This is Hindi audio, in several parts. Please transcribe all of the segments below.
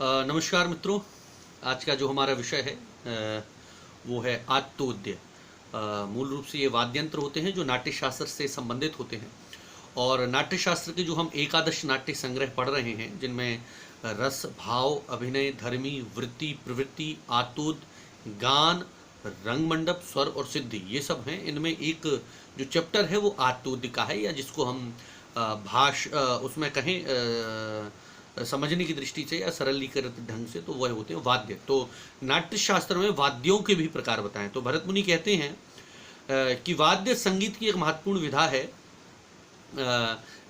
नमस्कार मित्रों। आज का जो हमारा विषय है वो है आत्तोद्य। मूल रूप से ये वाद्यंत्र होते हैं जो नाट्य शास्त्र से संबंधित होते हैं। और नाट्य शास्त्र के जो हम एकादश नाट्य संग्रह पढ़ रहे हैं जिनमें रस, भाव, अभिनय, धर्मी, वृत्ति, प्रवृत्ति, आतोद, गान, रंगमंडप, स्वर और सिद्धि, ये सब हैं। इनमें एक जो चैप्टर है वो आत्तोद्य का है, या जिसको हम उसमें कहें समझने की दृष्टि से या सरलीकृत ढंग से तो वह होते हैं वाद्य। तो नाट्य शास्त्र में वाद्यों के भी प्रकार बताएं तो भरत मुनि कहते हैं कि वाद्य संगीत की एक महत्वपूर्ण विधा है।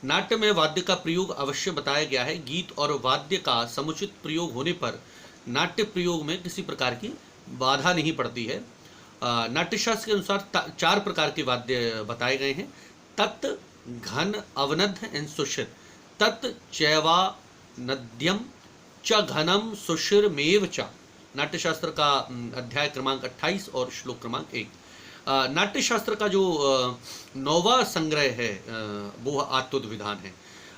नाट्य में वाद्य का प्रयोग अवश्य बताया गया है। गीत और वाद्य का समुचित प्रयोग होने पर नाट्य प्रयोग में किसी प्रकार की बाधा नहीं पड़ती है। नाट्यशास्त्र के अनुसार 4 प्रकार के वाद्य बताए गए हैं: तत्, घन, अवनद्ध एंड सुषिर। तत् चैवा नद्यम च घनम सुशिरमेव च। नाट्यशास्त्र का अध्याय क्रमांक 28 और श्लोक क्रमांक 1। नाट्यशास्त्र का जो 9वां संग्रह है वो आत्तोद विधान है।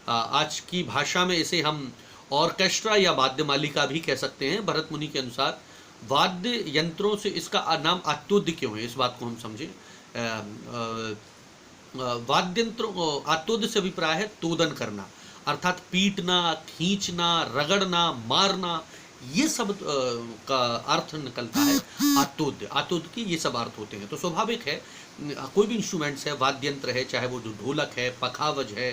आज की भाषा में इसे हम ऑर्केस्ट्रा या वाद्य मालिका भी कह सकते हैं। भरत मुनि के अनुसार वाद्य यंत्रों से इसका नाम आत्तोद क्यों है, इस बात को हम समझें। वाद्य यंत्रों आत्तोद से अभिप्राय है तोदन करना, अर्थात पीटना, खींचना, रगड़ना, मारना, ये सब का अर्थ निकलता है आत्तोद। आत्तोद की ये सब अर्थ होते हैं। तो स्वाभाविक है कोई भी इंस्ट्रूमेंट्स है, वाद्य यंत्र है, चाहे वो जो ढोलक है, पखावज है,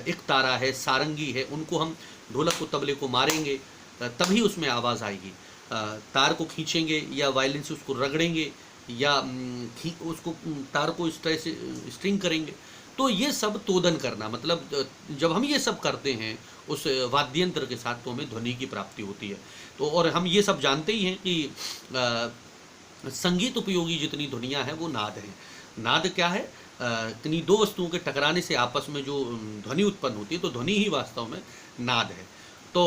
इकतारा है, सारंगी है, उनको हम ढोलक को, तबले को मारेंगे तभी उसमें आवाज़ आएगी। तार को खींचेंगे या वायलिन से उसको रगड़ेंगे या उसको तार को इस तरह से स्ट्रिंग करेंगे, तो ये सब तोदन करना, मतलब जब हम ये सब करते हैं उस वाद्यंत्र के साथ तो हमें ध्वनि की प्राप्ति होती है। तो और हम ये सब जानते ही हैं कि संगीत उपयोगी जितनी ध्वनियाँ हैं वो नाद हैं। नाद क्या है? किन्हीं 2 वस्तुओं के टकराने से आपस में जो ध्वनि उत्पन्न होती है, तो ध्वनि ही वास्तव में नाद है। तो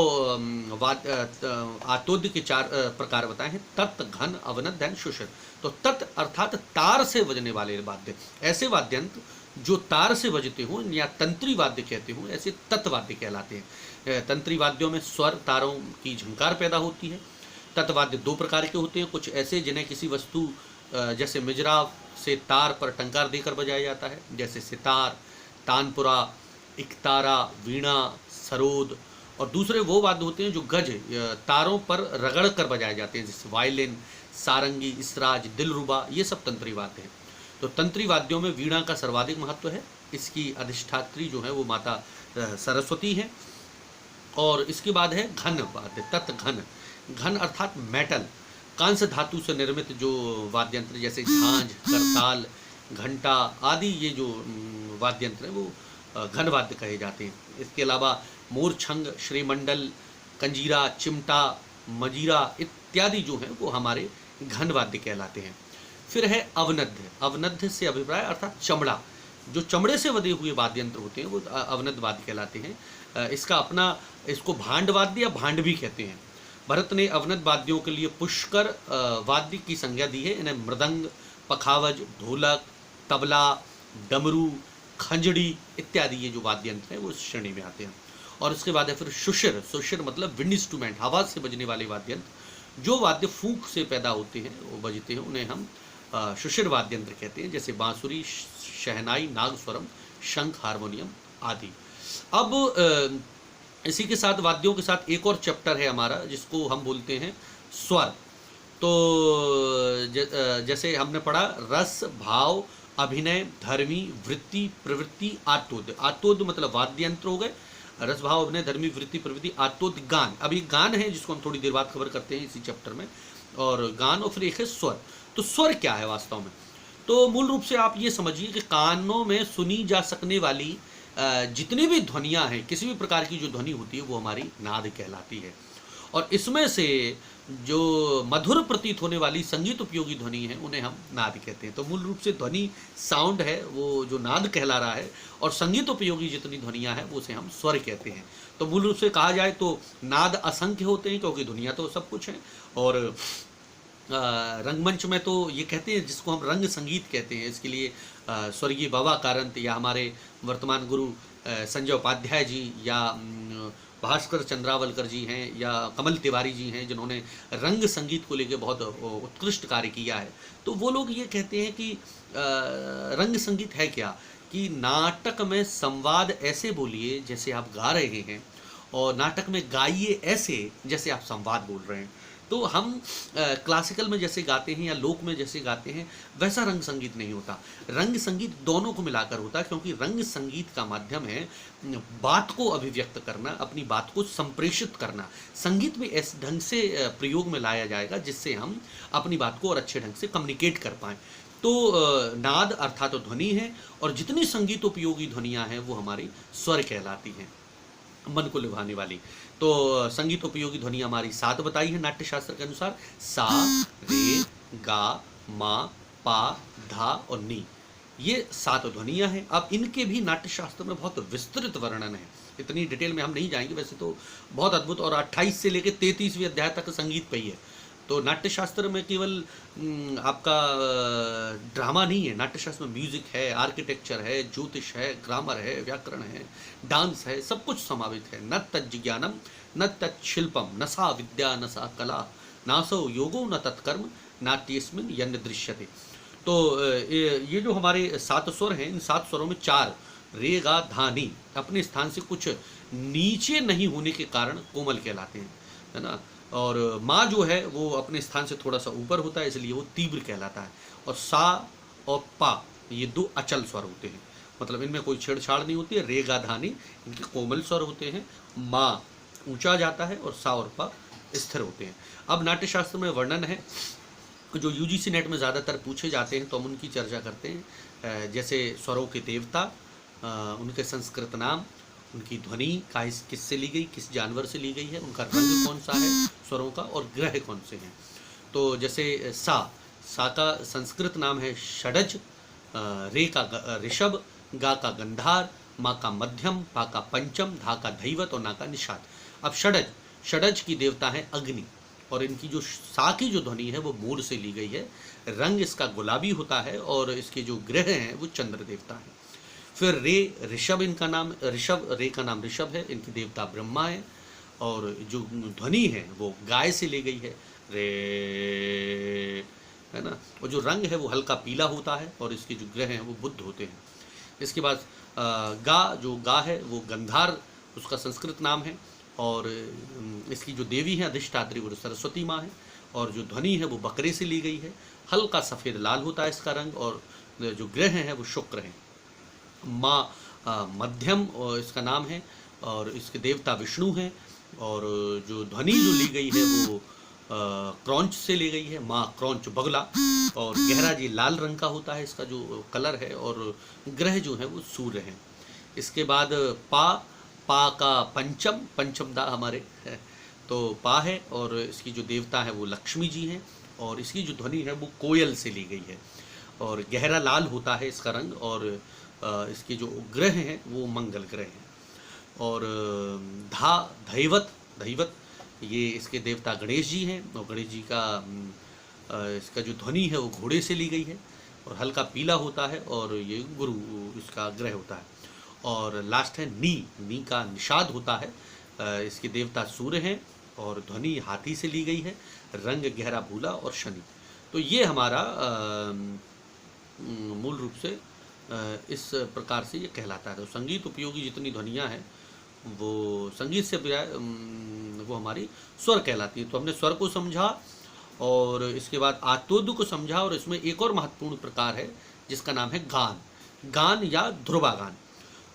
आत्तोद के 4 प्रकार बताए हैं: तत्, घन, अवनद्ध एंड सुषिर। तो तत् अर्थात तार से बजने वाले वाद्य, ऐसे वाद्यंत्र जो तार से बजते हों या तंत्री वाद्य कहते हों, ऐसे तत्वाद्य कहलाते हैं। तंत्री वाद्यों में स्वर, तारों की झंकार पैदा होती है। तत्वाद्य 2 प्रकार के होते हैं: कुछ ऐसे जिन्हें किसी वस्तु जैसे मिजराव से तार पर टंकार देकर बजाया जाता है, जैसे सितार, तानपुरा, इकतारा, वीणा, सरोद। और दूसरे वो वाद्य होते हैं जो गज, तारों पर रगड़ कर बजाए जाते हैं, जैसे वायलिन, सारंगी, इसराज, दिलरुबा, ये सब तंत्री वाद्य हैं। तो तंत्री वाद्यों में वीणा का सर्वाधिक महत्व है। इसकी अधिष्ठात्री जो है वो माता सरस्वती है। और इसके बाद है घन वाद्य, तत् घन। घन अर्थात मेटल, कांस्य धातु से निर्मित जो वाद्यंत्र, जैसे झांझ, करताल, घंटा आदि, ये जो वाद्यंत्र हैं वो घन वाद्य कहे जाते हैं। इसके अलावा मोरछंग, श्रीमंडल, कंजीरा, चिमटा, मजीरा इत्यादि जो हैं वो हमारे घन वाद्य कहलाते हैं। फिर है अवनद्ध। अवनद्ध से अभिप्राय अर्थात चमड़ा, जो चमड़े से बधे हुए वाद्यंत्र होते हैं वो अवनद्ध वाद्य कहलाते हैं। इसका अपना, इसको भांड वाद्य या भांड भी कहते हैं। भरत ने अवनद्ध वाद्यों के लिए पुष्कर वाद्य की संज्ञा दी है। इन्हें मृदंग, पखावज, ढोलक, तबला, डमरू, खंजड़ी इत्यादि ये जो वाद्यंत्र हैं वो इस श्रेणी में आते हैं। और इसके बाद है फिर सुषिर। सुषिर मतलब विंड इंस्ट्रूमेंट, हवा से बजने वाले वाद्यंत्र। जो वाद्य फूंक से पैदा होते हैं वो बजते हैं, उन्हें हम सुषिर वाद्यंत्र कहते हैं, जैसे बांसुरी, शहनाई, नागस्वरम, शंख, हारमोनियम आदि। अब इसी के साथ वाद्यों के साथ एक और चैप्टर है हमारा जिसको हम बोलते हैं स्वर। तो जैसे हमने पढ़ा रस, भाव, अभिनय, धर्मी, वृत्ति, प्रवृत्ति, आत्तोद। आत्तोद मतलब वाद्य यंत्र हो गए। रस, भाव, अभिनय, धर्मी, वृत्ति, प्रवृत्ति, आत्तोद, गान। अभी गान है जिसको हम थोड़ी देर बाद कवर करते हैं इसी चैप्टर में। और गान, और फिर एक है स्वर। तो स्वर क्या है वास्तव में? तो मूल रूप से आप ये समझिए कि कानों में सुनी जा सकने वाली जितनी भी ध्वनियाँ हैं, किसी भी प्रकार की जो ध्वनि होती है वो हमारी नाद कहलाती है। और इसमें से जो मधुर प्रतीत होने वाली संगीत उपयोगी ध्वनि है उन्हें हम नाद कहते हैं। तो मूल रूप से ध्वनि साउंड है वो जो नाद कहला रहा है, और संगीत उपयोगी जितनी ध्वनियाँ हैं वो उसे हम स्वर कहते हैं। तो मूल रूप से कहा जाए तो नाद असंख्य होते हैं, क्योंकि दुनिया तो सब कुछ है। और रंगमंच में तो ये कहते हैं, जिसको हम रंग संगीत कहते हैं, इसके लिए स्वर्गीय बाबा कारंत या हमारे वर्तमान गुरु संजय उपाध्याय जी या भास्कर चंद्रावलकर जी हैं या कमल तिवारी जी हैं जिन्होंने रंग संगीत को लेकर बहुत उत्कृष्ट कार्य किया है, तो वो लोग ये कहते हैं कि रंग संगीत है क्या, कि नाटक में संवाद ऐसे बोलिए जैसे आप गा रहे हैं और नाटक में गाइए ऐसे जैसे आप संवाद बोल रहे हैं। तो हम क्लासिकल में जैसे गाते हैं या लोक में जैसे गाते हैं वैसा रंग संगीत नहीं होता। रंग संगीत दोनों को मिलाकर होता है, क्योंकि रंग संगीत का माध्यम है बात को अभिव्यक्त करना, अपनी बात को संप्रेषित करना। संगीत में इस ढंग से प्रयोग में लाया जाएगा जिससे हम अपनी बात को और अच्छे ढंग से कम्युनिकेट कर पाएँ। तो नाद अर्थात तो ध्वनि है, और जितनी संगीत उपयोगी ध्वनियाँ हैं वो हमारी स्वर कहलाती हैं, मन को लुभाने वाली। तो संगीत उपयोगी ध्वनि हमारी 7 बताई है नाट्यशास्त्र के अनुसार: सा, रे, गा, मा, पा, धा और नी। ये 7 ध्वनियाँ हैं। अब इनके भी नाट्यशास्त्र में बहुत विस्तृत वर्णन है, इतनी डिटेल में हम नहीं जाएंगे, वैसे तो बहुत अद्भुत। और 28 से लेकर 33वें अध्याय तक संगीत पे ही है। तो नाट्यशास्त्र में केवल आपका ड्रामा नहीं है, नाट्यशास्त्र में म्यूजिक है, आर्किटेक्चर है, ज्योतिष है, ग्रामर है, व्याकरण है, डांस है, सब कुछ समावित है। न तज्ज्ञानम न तत्शिल्पम न सा विद्या न सा कला नासो योगो न तत्कर्म नाट्यस्मिन् यन्न दृश्यते। तो ये जो हमारे 7 स्वर हैं, इन 7 स्वरों में 4 रे गा धा नी अपने स्थान से कुछ नीचे नहीं होने के कारण कोमल कहलाते हैं, है ना। और माँ जो है वो अपने स्थान से थोड़ा सा ऊपर होता है, इसलिए वो तीव्र कहलाता है। और सा और पा ये 2 अचल स्वर होते हैं, मतलब इनमें कोई छेड़छाड़ नहीं होती है। रे गा धा नी इनके कोमल स्वर होते हैं, माँ ऊंचा जाता है और सा और पा स्थिर होते हैं। अब नाट्यशास्त्र में वर्णन है जो यूजीसी नेट में ज़्यादातर पूछे जाते हैं, तो हम उनकी चर्चा करते हैं। जैसे स्वरों के देवता, उनके संस्कृत नाम, उनकी ध्वनि किससे ली गई, किस जानवर से ली गई है, उनका रंग कौन सा है स्वरों का, और ग्रह कौन से हैं। तो जैसे सा का संस्कृत नाम है षडज, रे का ऋषभ, गा का गंधार, माँ का मध्यम, पा का पंचम, धा का धैवत और ना का निषाद। अब षडज की देवता है अग्नि, और इनकी जो सा की जो ध्वनि है वो मोर से ली गई है। रंग इसका गुलाबी होता है और इसके जो ग्रह हैं वो चंद्र देवता है। फिर रे ऋषभ, इनका नाम रे का नाम ऋषभ है, इनकी देवता ब्रह्मा है। और जो ध्वनि है वो गाय से ली गई है, रे, है ना। और जो रंग है वो हल्का पीला होता है और इसके जो ग्रह हैं वो बुध होते हैं। इसके बाद गा है वो गंधार, उसका संस्कृत नाम है, और इसकी जो देवी है अधिष्ठात्री वो सरस्वती माँ है। और जो ध्वनि है वो बकरे से ली गई है, हल्का सफ़ेद लाल होता है इसका रंग, और जो ग्रह हैं वो शुक्र हैं। माँ मध्यम और इसका नाम है, और इसके देवता विष्णु हैं। और जो ध्वनि जो ली गई है वो क्रौंच से ली गई है, माँ क्रौंच बगला। और गहरा जी लाल रंग का होता है इसका जो कलर है, और ग्रह जो है वो सूर्य हैं। इसके बाद पा का पंचम दा हमारे है, तो पा है, और इसकी जो देवता है वो लक्ष्मी जी हैं। और इसकी जो ध्वनि है वो कोयल से ली गई है, और गहरा लाल होता है इसका रंग। और इसके जो ग्रह हैं वो मंगल ग्रह हैं। और धैवत ये इसके देवता गणेश जी हैं, और गणेश जी का इसका जो ध्वनि है वो घोड़े से ली गई है, और हल्का पीला होता है, और ये गुरु इसका ग्रह होता है। और लास्ट है नी का निषाद होता है, इसके देवता सूर्य हैं, और ध्वनि हाथी से ली गई है, रंग गहरा भूला और शनि। तो ये हमारा मूल रूप से इस प्रकार से ये कहलाता है। तो संगीत उपयोगी जितनी ध्वनियाँ हैं वो संगीत से वो हमारी स्वर कहलाती है। तो हमने स्वर को समझा, और इसके बाद आत्मोद्ध को समझा, और इसमें एक और महत्वपूर्ण प्रकार है जिसका नाम है गान या ध्रुवा गान।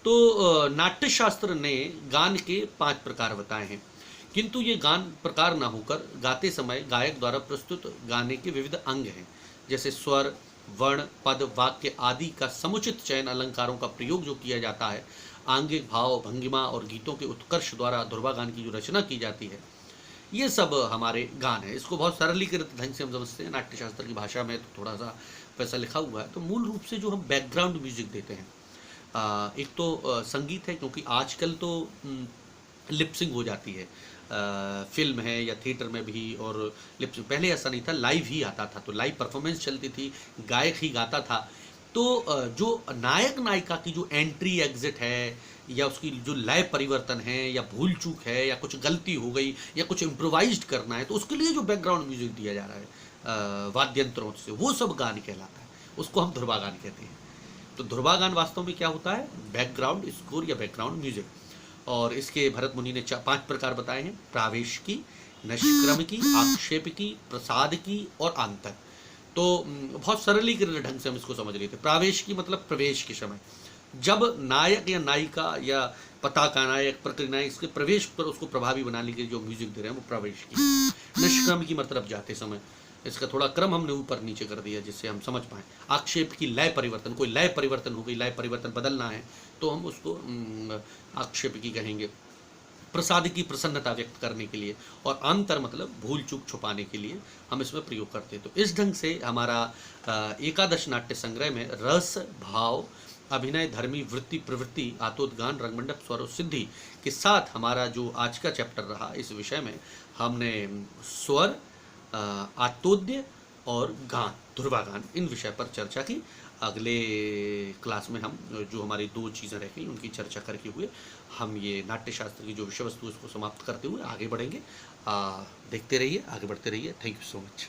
तो नाट्यशास्त्र ने गान के 5 प्रकार बताए हैं, किंतु ये गान प्रकार ना होकर गाते समय गायक द्वारा प्रस्तुत गाने के विविध अंग हैं, जैसे स्वर, वर्ण, पद, वाक्य आदि का समुचित चयन, अलंकारों का प्रयोग जो किया जाता है, आंगिक भाव, भंगिमा और गीतों के उत्कर्ष द्वारा ध्रुवा गान की जो रचना की जाती है, ये सब हमारे गान है। इसको बहुत सरलीकृत ढंग से हम समझते हैं, नाट्यशास्त्र की भाषा में तो थोड़ा सा वैसा लिखा हुआ है। तो मूल रूप से जो हम बैकग्राउंड म्यूजिक देते हैं, एक तो संगीत है, क्योंकि आजकल तो लिपसिंग हो जाती है, फिल्म है या थिएटर में भी, और लिपसिंग पहले ऐसा नहीं था, लाइव ही आता था। तो लाइव परफॉर्मेंस चलती थी, गायक ही गाता था। तो जो नायक नायिका की जो एंट्री एग्जिट है, या उसकी जो लय परिवर्तन है, या भूल चूक है, या कुछ गलती हो गई, या कुछ इम्प्रोवाइज्ड करना है, तो उसके लिए जो बैकग्राउंड म्यूजिक दिया जा रहा है वाद्य यंत्रों से, वो सब गान कहलाता है। उसको हम ध्रुवागान कहते हैं। तो ध्रुवागान वास्तव में क्या होता है? बैकग्राउंड स्कोर या बैकग्राउंड म्यूजिक। और इसके भरत मुनि ने 5 प्रकार बताए हैं: प्रावेश की, निष्क्रम की, आक्षेप की, प्रसाद की और आंतर। तो बहुत सरलीकृत ढंग से हम इसको समझ लेते हैं। प्रावेश की मतलब प्रवेश के समय, जब नायक या नायिका या पताका नायक, प्रकृति नायक, इसके प्रवेश पर उसको प्रभावी बनाने के लिए जो म्यूजिक दे रहे हैं, वो प्रवेश की। निष्क्रम की मतलब जाते समय, इसका थोड़ा क्रम हमने ऊपर नीचे कर दिया जिससे हम समझ पाएँ। आक्षेप की लय परिवर्तन, कोई लय परिवर्तन हो गई, लय परिवर्तन बदलना है तो हम उसको आक्षेप की कहेंगे। प्रसाद की प्रसन्नता व्यक्त करने के लिए, और अंतर मतलब भूल चूक छुपाने के लिए हम इसमें प्रयोग करते हैं। तो इस ढंग से हमारा एकादश नाट्य संग्रह में रस, भाव, अभिनय, धर्मी, वृत्ति, प्रवृत्ति, आतोद्गान, रंगमंडप, स्वर और सिद्धि के साथ हमारा जो आज का चैप्टर रहा, इस विषय में हमने स्वर, आतोद्य और गान, ध्रुवागान, इन विषय पर चर्चा की। अगले क्लास में हम जो हमारी 2 चीज़ें रह गई उनकी चर्चा करके हुए हम ये नाट्यशास्त्र की जो विषय वस्तु उसको समाप्त करते हुए आगे बढ़ेंगे। देखते रहिए, आगे बढ़ते रहिए। Thank you so much.